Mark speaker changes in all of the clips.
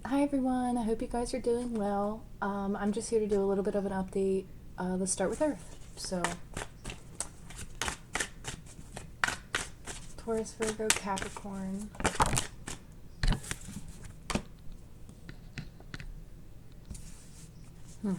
Speaker 1: Hi everyone, I hope you guys are doing well. I'm just here to do a little bit of an update. Let's start with Earth. So, Taurus, Virgo, Capricorn. Hmm.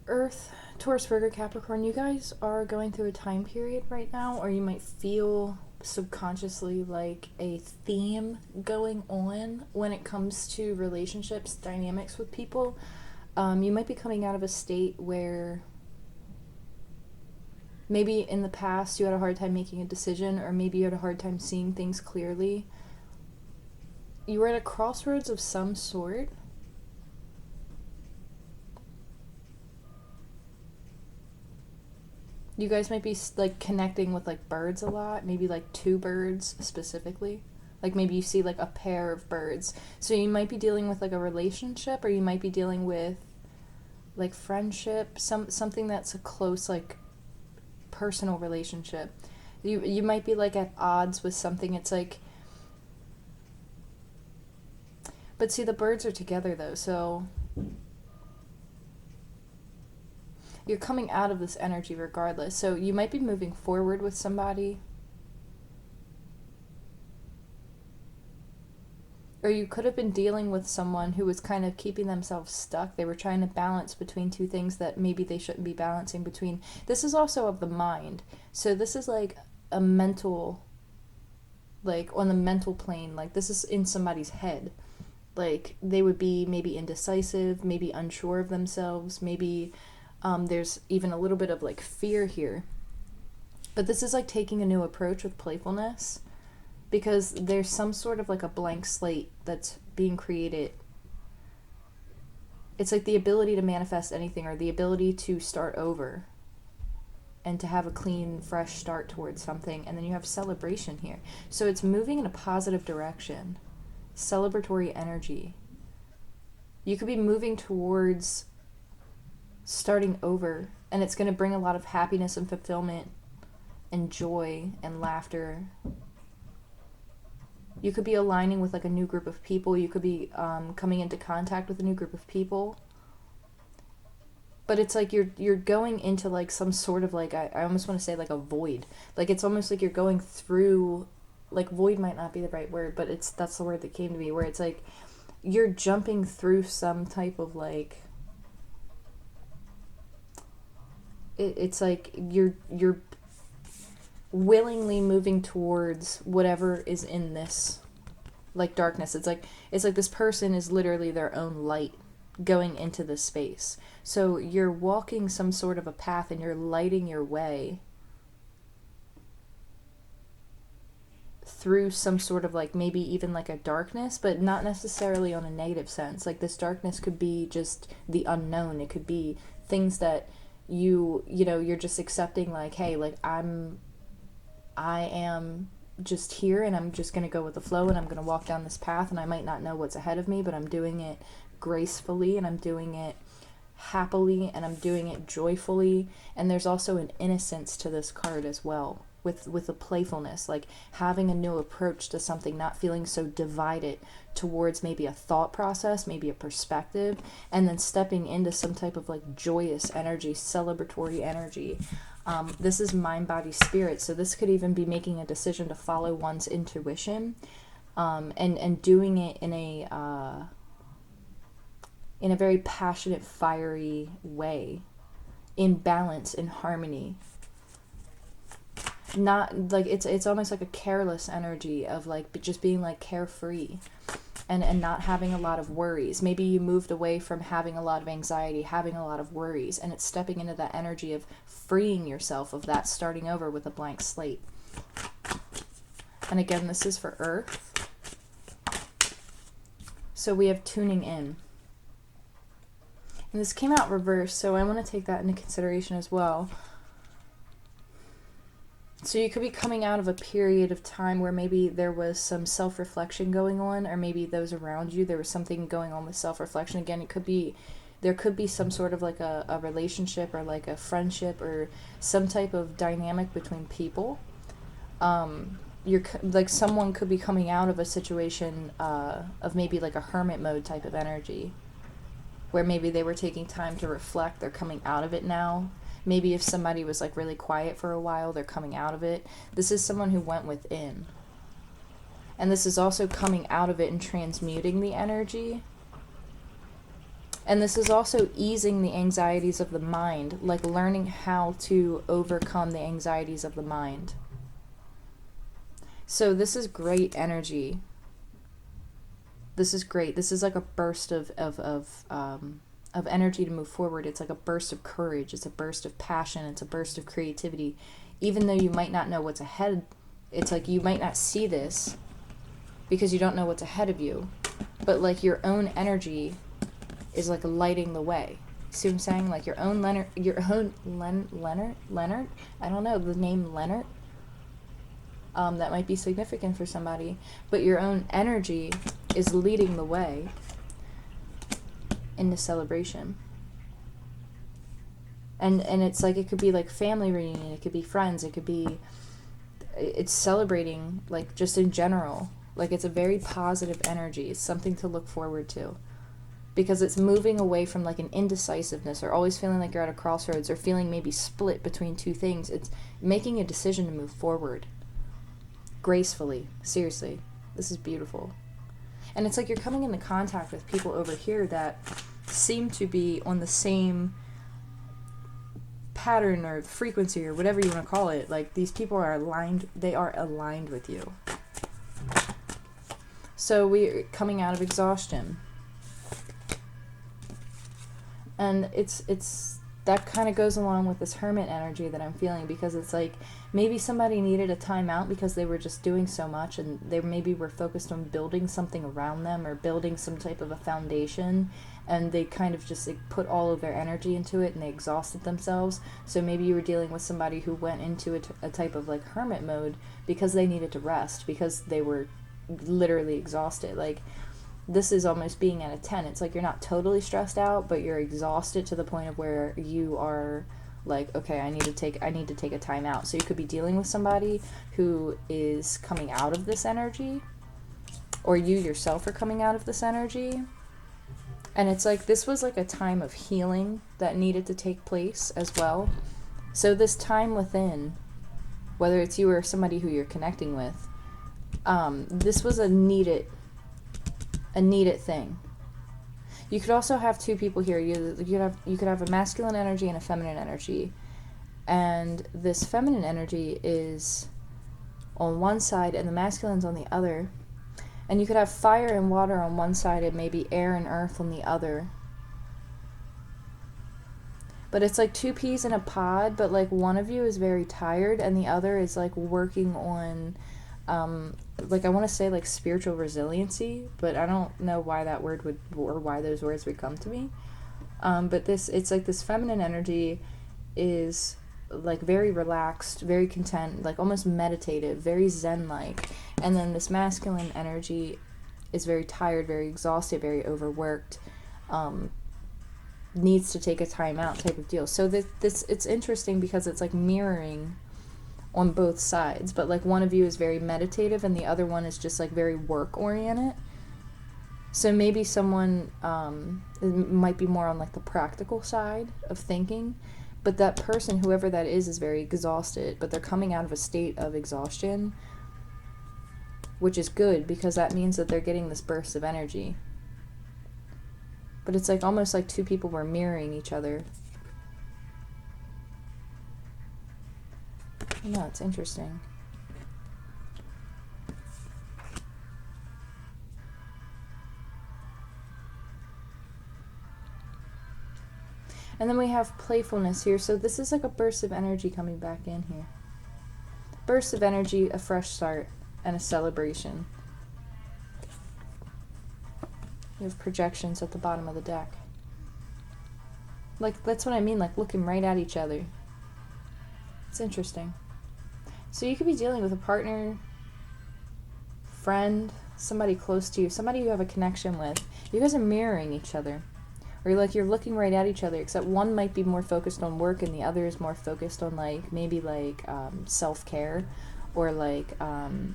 Speaker 1: Earth, Taurus, Virgo, Capricorn, you guys are going through a time period right now, or you might feel subconsciously like a theme going on when it comes to relationships, dynamics with people. You might be coming out of a state where maybe in the past you had a hard time making a decision, or maybe you had a hard time seeing things clearly. You were at a crossroads of some sort. You guys might be like connecting with like birds a lot, maybe like two birds specifically. Like maybe you see like a pair of birds. So you might be dealing with like a relationship, or you might be dealing with like friendship, something that's a close like personal relationship. You might be like at odds with something. It's like, but see, the birds are together though, so you're coming out of this energy regardless. So you might be moving forward with somebody, or you could have been dealing with someone who was kind of keeping themselves stuck. They were trying to balance between two things that maybe they shouldn't be balancing between. This is also of the mind. So this is like a mental, like on the mental plane, like this is in somebody's head. Like they would be maybe indecisive, maybe unsure of themselves, maybe there's even a little bit of like fear here. But this is like taking a new approach with playfulness, because there's some sort of like a blank slate that's being created. It's like the ability to manifest anything, or the ability to start over and to have a clean, fresh start towards something. And then you have celebration here. So it's moving in a positive direction. Celebratory energy. You could be moving towards starting over, and it's going to bring a lot of happiness and fulfillment and joy and laughter. You could be aligning with like a new group of people. You could be coming into contact with a new group of people. But it's like you're going into like some sort of like, I almost want to say like a void. Like it's almost like you're going through, like void might not be the right word, but that's the word that came to me, where it's like you're jumping through some type of like, it's like you're willingly moving towards whatever is in this like darkness. It's like this person is literally their own light going into this space. So you're walking some sort of a path, and you're lighting your way through some sort of like maybe even like a darkness, but not necessarily on a negative sense. Like this darkness could be just the unknown. It could be things that you know you're just accepting, like, hey, like I am just here, and I'm just going to go with the flow, and I'm going to walk down this path, and I might not know what's ahead of me, but I'm doing it gracefully, and I'm doing it happily, and I'm doing it joyfully. And there's also an innocence to this card as well, with a playfulness, like having a new approach to something, not feeling so divided towards maybe a thought process, maybe a perspective, and then stepping into some type of like joyous energy, celebratory energy. This is mind, body, spirit. So this could even be making a decision to follow one's intuition, and doing it in a very passionate, fiery way, in balance, in harmony. Not like it's almost like a careless energy of like just being like carefree, and not having a lot of worries. Maybe you moved away from having a lot of anxiety, having a lot of worries, and it's stepping into that energy of freeing yourself of that, starting over with a blank slate. And again, this is for Earth. So we have tuning in. And this came out reversed, so I want to take that into consideration as well. So you could be coming out of a period of time where maybe there was some self-reflection going on, or maybe those around you, there was something going on with self-reflection. Again, it could be There could be some sort of like a relationship or like a friendship or some type of dynamic between people. You're like someone could be coming out of a situation of maybe like a hermit mode type of energy, where maybe they were taking time to reflect. They're coming out of it now. Maybe if somebody was like really quiet for a while, they're coming out of it. This is someone who went within. And this is also coming out of it and transmuting the energy. And this is also easing the anxieties of the mind, like learning how to overcome the anxieties of the mind. So this is great energy. This is great. This is like a burst of energy to move forward. It's like a burst of courage. It's a burst of passion. It's a burst of creativity. Even though you might not know what's ahead, it's like you might not see this because you don't know what's ahead of you. But like your own energy is like lighting the way. See what I'm saying? Like your own Leonard, I don't know, the name Leonard. That might be significant for somebody. But your own energy is leading the way into celebration. And it's like, it could be like family reunion, it could be friends, it could be, it's celebrating like just in general. Like it's a very positive energy. It's something to look forward to. Because it's moving away from like an indecisiveness or always feeling like you're at a crossroads or feeling maybe split between two things. It's making a decision to move forward gracefully. Seriously. This is beautiful. And it's like you're coming into contact with people over here that seem to be on the same pattern or frequency or whatever you want to call it. Like these people are aligned. They are aligned with you. So we're coming out of exhaustion. And it's that kind of goes along with this hermit energy that I'm feeling, because it's like maybe somebody needed a timeout because they were just doing so much and they maybe were focused on building something around them or building some type of a foundation, and they kind of just like put all of their energy into it and they exhausted themselves. So maybe you were dealing with somebody who went into a type of like hermit mode because they needed to rest, because they were literally exhausted. Like this is almost being at a 10. It's like you're not totally stressed out, but you're exhausted to the point of where you are like, okay, I need to take a time out. So you could be dealing with somebody who is coming out of this energy, or you yourself are coming out of this energy. And it's like this was like a time of healing that needed to take place as well. So this time within, whether it's you or somebody who you're connecting with, this was a needed thing. You could also have two people here. You could have a masculine energy and a feminine energy, and this feminine energy is on one side and the masculine's on the other. And you could have fire and water on one side and maybe air and earth on the other. But it's like two peas in a pod, but like one of you is very tired and the other is like working on like I want to say like spiritual resiliency, but I don't know why that word would, or why those words would come to me. But it's like this feminine energy is like very relaxed, very content, like almost meditative, very zen-like. And then this masculine energy is very tired, very exhausted, very overworked, needs to take a time out type of deal. So this it's interesting because it's like mirroring on both sides, but like one of you is very meditative and the other one is just like very work oriented. So maybe someone might be more on like the practical side of thinking, but that person, whoever that is very exhausted, but they're coming out of a state of exhaustion, which is good because that means that they're getting this burst of energy. But it's like almost like two people were mirroring each other. No, it's interesting. And then we have playfulness here. So this is like a burst of energy coming back in here. Burst of energy, a fresh start, and a celebration. You have projections at the bottom of the deck. Like, that's what I mean, like looking right at each other. It's interesting. So you could be dealing with a partner, friend, somebody close to you, somebody you have a connection with. You guys are mirroring each other. or like you're looking right at each other, except one might be more focused on work and the other is more focused on like maybe like self-care or like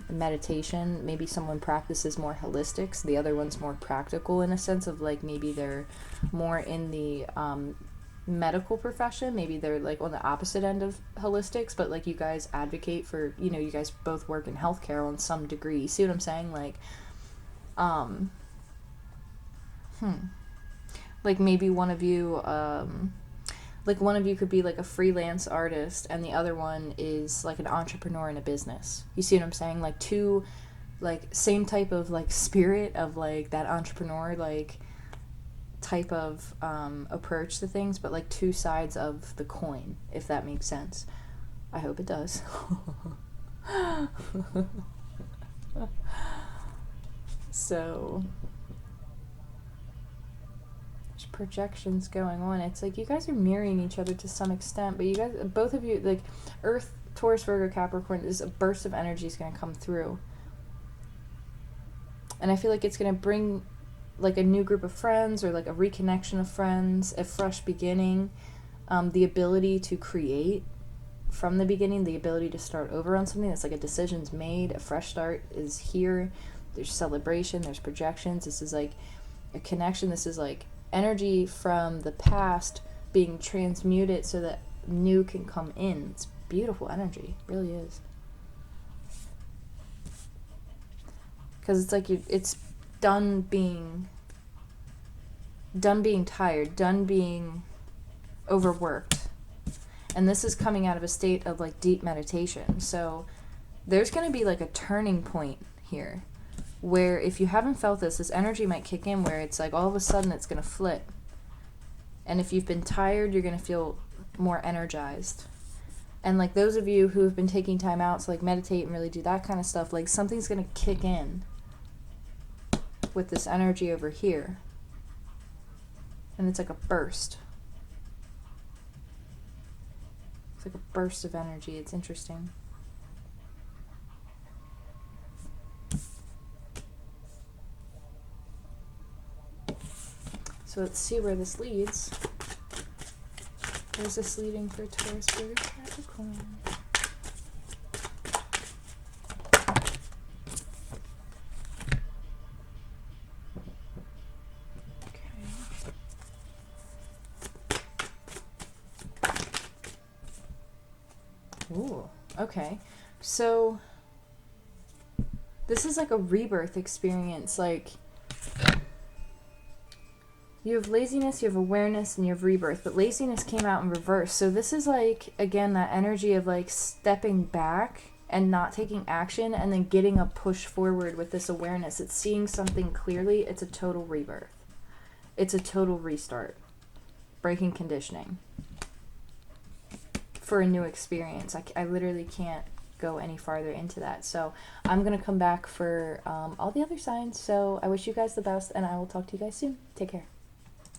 Speaker 1: meditation. Maybe someone practices more holistics, the other one's more practical, in a sense of like maybe they're more in the medical profession, maybe they're like on the opposite end of holistics, but like you guys advocate for, you know, you guys both work in healthcare on some degree. See what I'm saying? Like maybe one of you could be like a freelance artist and the other one is like an entrepreneur in a business. You see what I'm saying? Like two, like same type of like spirit of like that entrepreneur like type of approach to things, but like two sides of the coin, if that makes sense. I hope it does. So there's projections going on. It's like you guys are mirroring each other to some extent, but you guys, both of you, like Earth, Taurus, Virgo, Capricorn, is a burst of energy is going to come through, and I feel like it's going to bring like a new group of friends or like a reconnection of friends, a fresh beginning, the ability to create from the beginning, the ability to start over on something. That's like a decision's made, a fresh start is here. There's celebration, there's projections. This is like a connection. This is like energy from the past being transmuted so that new can come in. It's beautiful energy, it really is. Because it's like it's done being tired, done being overworked. And this is coming out of a state of like deep meditation. So there's going to be like a turning point here where if you haven't felt this energy might kick in where it's like all of a sudden it's going to flip. And if you've been tired, you're going to feel more energized. And like those of you who have been taking time out to like meditate and really do that kind of stuff, like something's going to kick in with this energy over here. And it's like a burst. It's like a burst of energy. It's interesting. So let's see where this leads. Where's this leading for Taurus, Virgo, Capricorn? Ooh, okay. So this is like a rebirth experience. Like you have laziness, you have awareness, and you have rebirth. But laziness came out in reverse. So this is like, again, that energy of like stepping back and not taking action and then getting a push forward with this awareness. It's seeing something clearly. It's a total rebirth. It's a total restart. Breaking conditioning. For a new experience. I literally can't go any farther into that. So I'm going to come back for all the other signs. So I wish you guys the best, and I will talk to you guys soon. Take care.